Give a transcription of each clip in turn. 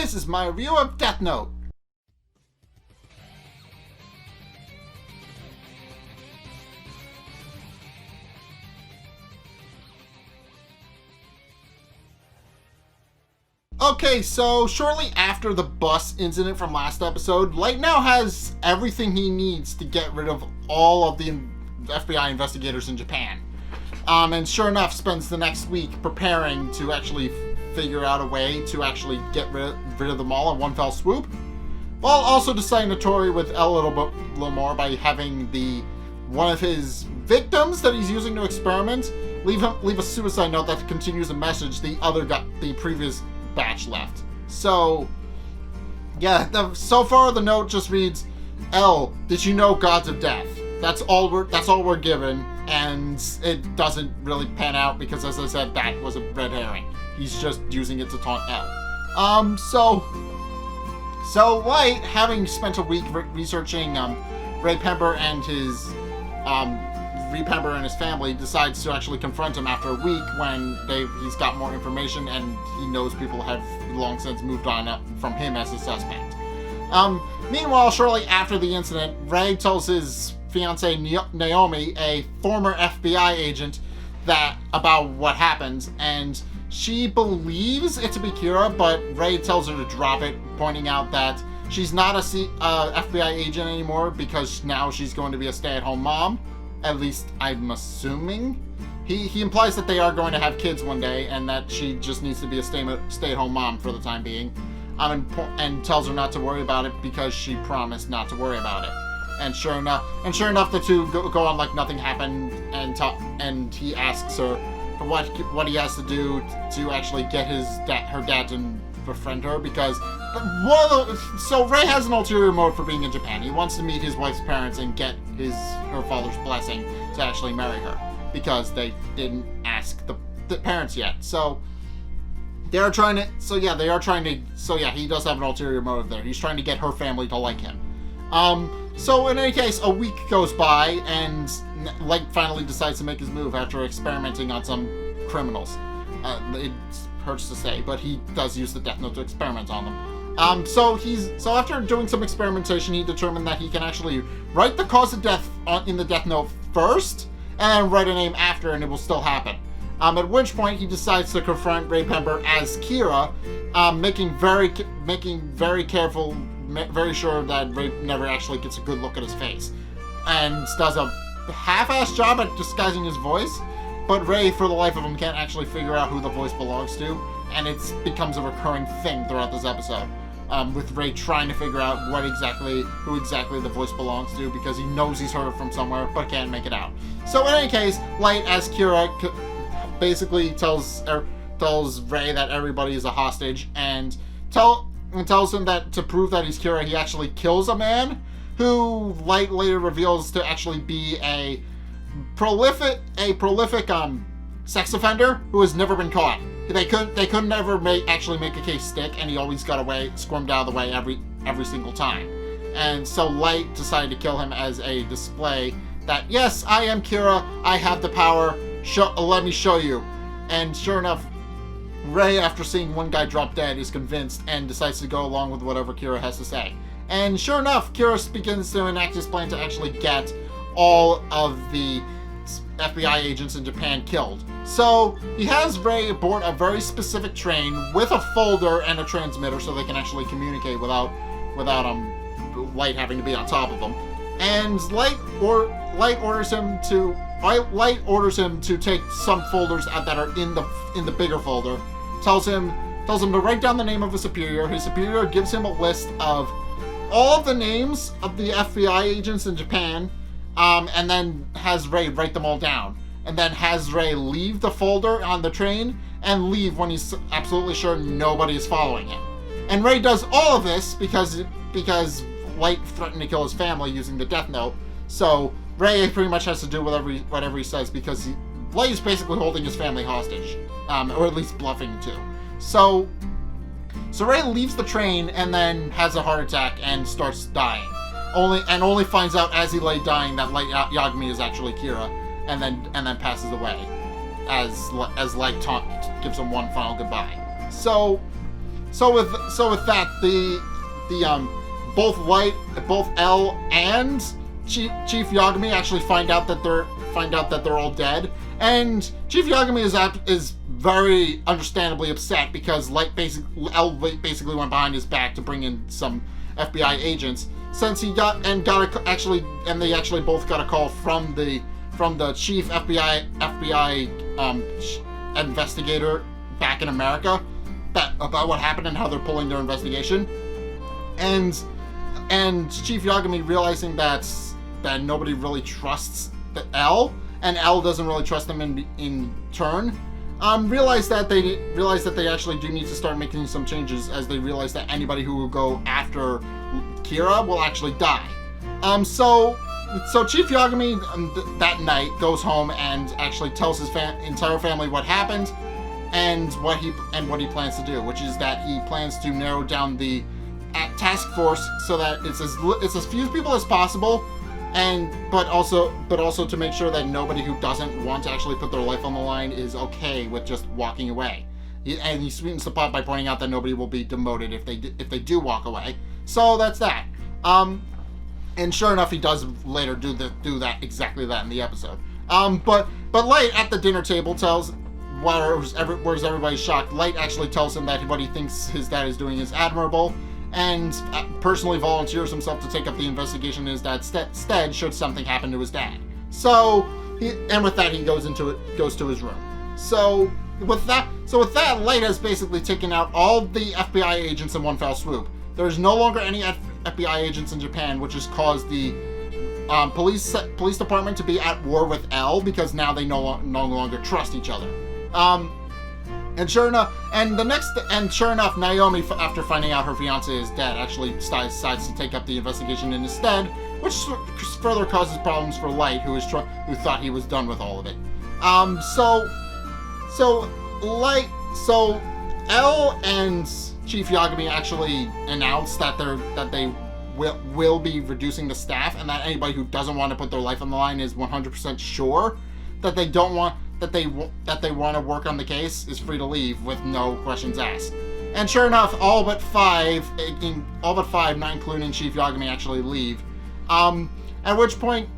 this is my review of Death Note. Okay, so shortly after the bus incident from last episode, Light now has everything he needs to get rid of all of the FBI investigators in Japan. And sure enough, spends the next week preparing to actually figure out a way to actually get rid of them all in one fell swoop, while also deciding to toy with L a little more by having one of his victims that he's using to experiment leave a suicide note that continues a message the previous batch left. So yeah, so far the note just reads, L, did you know gods of death? That's all we're given, and it doesn't really pan out because, as I said, that was a red herring. He's just using it to taunt L. So Light, having spent a week researching Rey Pember and his family, decides to actually confront him after a week when he's got more information and he knows people have long since moved on from him as a suspect. Meanwhile, shortly after the incident, Rey tells his fiancée Naomi, a former FBI agent, about what happened, and she believes it to be Kira, but Rey tells her to drop it, pointing out that she's not a FBI agent anymore because now she's going to be a stay-at-home mom. At least I'm assuming. He implies that they are going to have kids one day and that she just needs to be a stay-at-home mom for the time being, and tells her not to worry about it because she promised not to worry about it. And sure enough, the two go on like nothing happened, and he asks her for what he has to do to actually get her dad to befriend her, because so Rey has an ulterior motive for being in Japan. He wants to meet his wife's parents and get her father's blessing to actually marry her, because they didn't ask the parents yet. So he does have an ulterior motive there. He's trying to get her family to like him. So in any case, a week goes by, and Light finally decides to make his move after experimenting on some criminals. It hurts to say, but he does use the Death Note to experiment on them. So after doing some experimentation, he determined that he can actually write the cause of death in the Death Note first, and then write a name after, and it will still happen. At which point he decides to confront Rey Pember as Kira, making very careful, very sure that Rey never actually gets a good look at his face, and does a half-assed job at disguising his voice. But Rey, for the life of him, can't actually figure out who the voice belongs to, and it becomes a recurring thing throughout this episode, with Rey trying to figure out who exactly the voice belongs to, because he knows he's heard it from somewhere, but can't make it out. So in any case, Light as Kira basically tells Rey that everybody is a hostage, and tells him that to prove that he's Kira, he actually kills a man who Light later reveals to actually be a prolific sex offender who has never been caught. They could never make a case stick, and he always got away, squirmed out of the way every single time. And so Light decided to kill him as a display that, yes, I am Kira, I have the power, let me show you. And sure enough, Rey, after seeing one guy drop dead, is convinced and decides to go along with whatever Kira has to say. And sure enough, Kira begins to enact his plan to actually get all of the FBI agents in Japan killed. So he has Rey aboard a very specific train with a folder and a transmitter so they can actually communicate without Light having to be on top of them. And Light orders him to take some folders that are in the bigger folder. Tells him to write down the name of a superior. His superior gives him a list of all of the names of the FBI agents in Japan, and then has Rey write them all down. And then has Rey leave the folder on the train and leave when he's absolutely sure nobody is following him. And Rey does all of this because Light threatened to kill his family using the Death Note. So Rey pretty much has to do whatever he says, because Light is basically holding his family hostage, or at least bluffing to. So Rey leaves the train and then has a heart attack and starts dying. Only finds out as he lay dying that Light Yagami is actually Kira, and then passes away as Light gives him one final goodbye. So So with that, the both L and Chief Yagami actually find out that they're all dead, and Chief Yagami is very understandably upset because L basically went behind his back to bring in some FBI agents, since they actually both got a call from the chief FBI investigator back in America about what happened and how they're pulling their investigation, and Chief Yagami, realizing that nobody really trusts L, and L doesn't really trust them in turn, realize that they actually do need to start making some changes, as they realize that anybody who will go after Kira will actually die. So Chief Yagami that night goes home and actually tells his entire family what happened and what he plans to do, which is that he plans to narrow down the task force so that it's as few people as possible, but also to make sure that nobody who doesn't want to actually put their life on the line is okay with just walking away. And he sweetens the pot by pointing out that nobody will be demoted if they do walk away. So that's that. And sure enough, he does later do exactly that in the episode. But Light at the dinner table whereas everybody's shocked, Light actually tells him that what he thinks his dad is doing is admirable, and personally volunteers himself to take up the investigation in his dad's stead should something happen to his dad. So with that, he goes to his room. So with that, Light has basically taken out all the FBI agents in one fell swoop. There's no longer any FBI agents in Japan, which has caused the police department to be at war with L, because now they no longer trust each other. And sure enough, Naomi, after finding out her fiance is dead, actually decides to take up the investigation in his stead, which further causes problems for Light, who thought he was done with all of it. So L and Chief Yagami actually announced that they will be reducing the staff, and that anybody who doesn't want to put their life on the line is 100% sure that they want to work on the case is free to leave with no questions asked. And sure enough, all but five, not including Chief Yagami, actually leave. At which point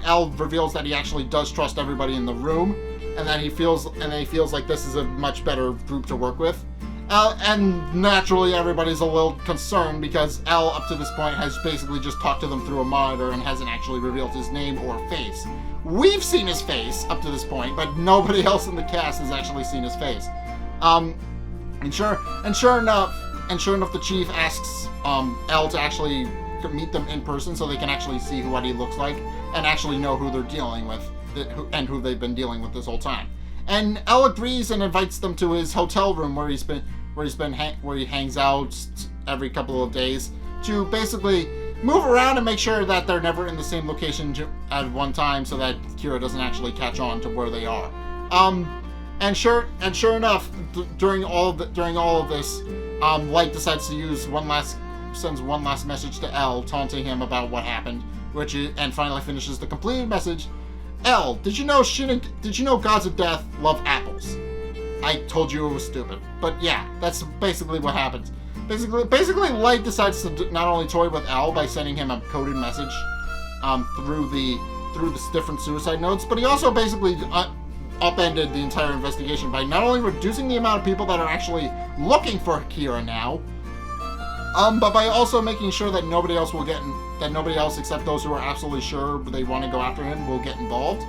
L reveals that he actually does trust everybody in the room, and that he feels like this is a much better group to work with. And naturally, everybody's a little concerned because L, up to this point, has basically just talked to them through a monitor and hasn't actually revealed his name or face. We've seen his face up to this point, but nobody else in the cast has actually seen his face. And sure enough, the chief asks L to actually meet them in person so they can actually see what he looks like and actually know who they're dealing with and who they've been dealing with this whole time. And L agrees and invites them to his hotel room where he hangs out every couple of days to basically move around and make sure that they're never in the same location at one time, so that Kira doesn't actually catch on to where they are. And sure enough, during all of this, Light decides to sends one last message to L, taunting him about what happened, and finally finishes the completed message. L, did you know gods of death love apples? I told you it was stupid. But yeah, that's basically what happens. Basically, Light decides to not only toy with L by sending him a coded message through the different suicide notes, but he also basically upended the entire investigation by not only reducing the amount of people that are actually looking for Kira now, but by also making sure that nobody else except those who are absolutely sure they want to go after him will get involved.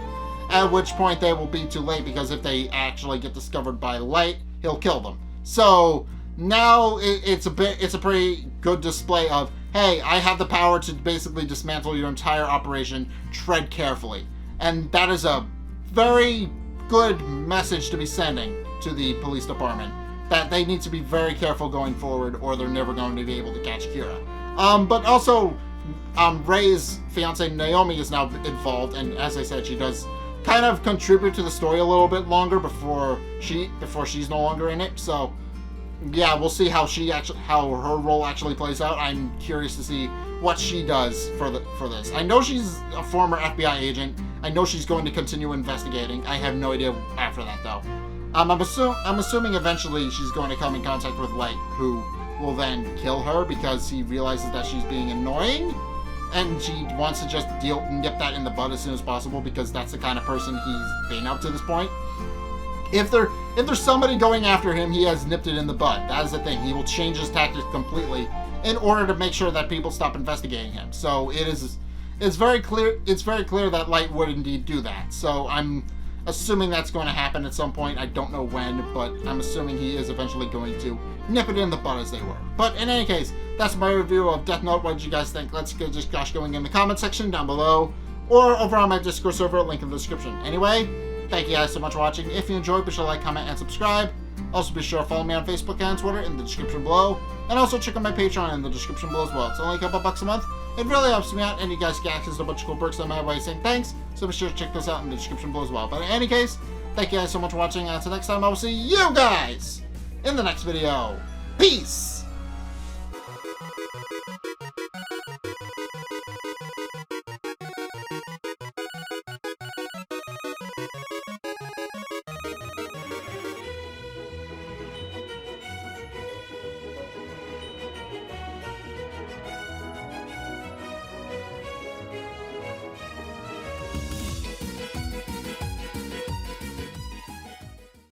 At which point they will be too late, because if they actually get discovered by Light, he'll kill them. So now it's a pretty good display of, hey, I have the power to basically dismantle your entire operation. Tread carefully. And that is a very good message to be sending to the police department, that they need to be very careful going forward, or they're never going to be able to catch Kira. But also, Rey's fiance Naomi is now involved, and as I said, she does kind of contribute to the story a little bit longer before she's no longer in it. So yeah, we'll see how her role actually plays out. I'm curious to see what she does for this. I know she's a former FBI agent. I know she's going to continue investigating. I have no idea after that though. I'm assuming eventually she's going to come in contact with Light, who will then kill her because he realizes that she's being annoying, and she wants to just nip that in the bud as soon as possible because that's the kind of person he's been up to this point. If there's somebody going after him, he has nipped it in the bud. That is the thing. He will change his tactics completely in order to make sure that people stop investigating him. So it's very clear that Light would indeed do that. So I'm assuming that's going to happen at some point. I don't know when, but I'm assuming he is eventually going to nip it in the bud, as they were. But in any case, that's my review of Death Note. What did you guys think? Let's get just gosh going in the comment section down below, or over on my Discord server, link in the description. Anyway, thank you guys so much for watching. If you enjoyed, be sure to like, comment, and subscribe. Also, be sure to follow me on Facebook and Twitter in the description below. And also check out my Patreon in the description below as well. It's only a couple bucks a month. It really helps me out, and you guys get access to a bunch of cool perks on my way saying thanks. So be sure to check those out in the description below as well. But in any case, thank you guys so much for watching. And until next time, I will see you guys in the next video. Peace!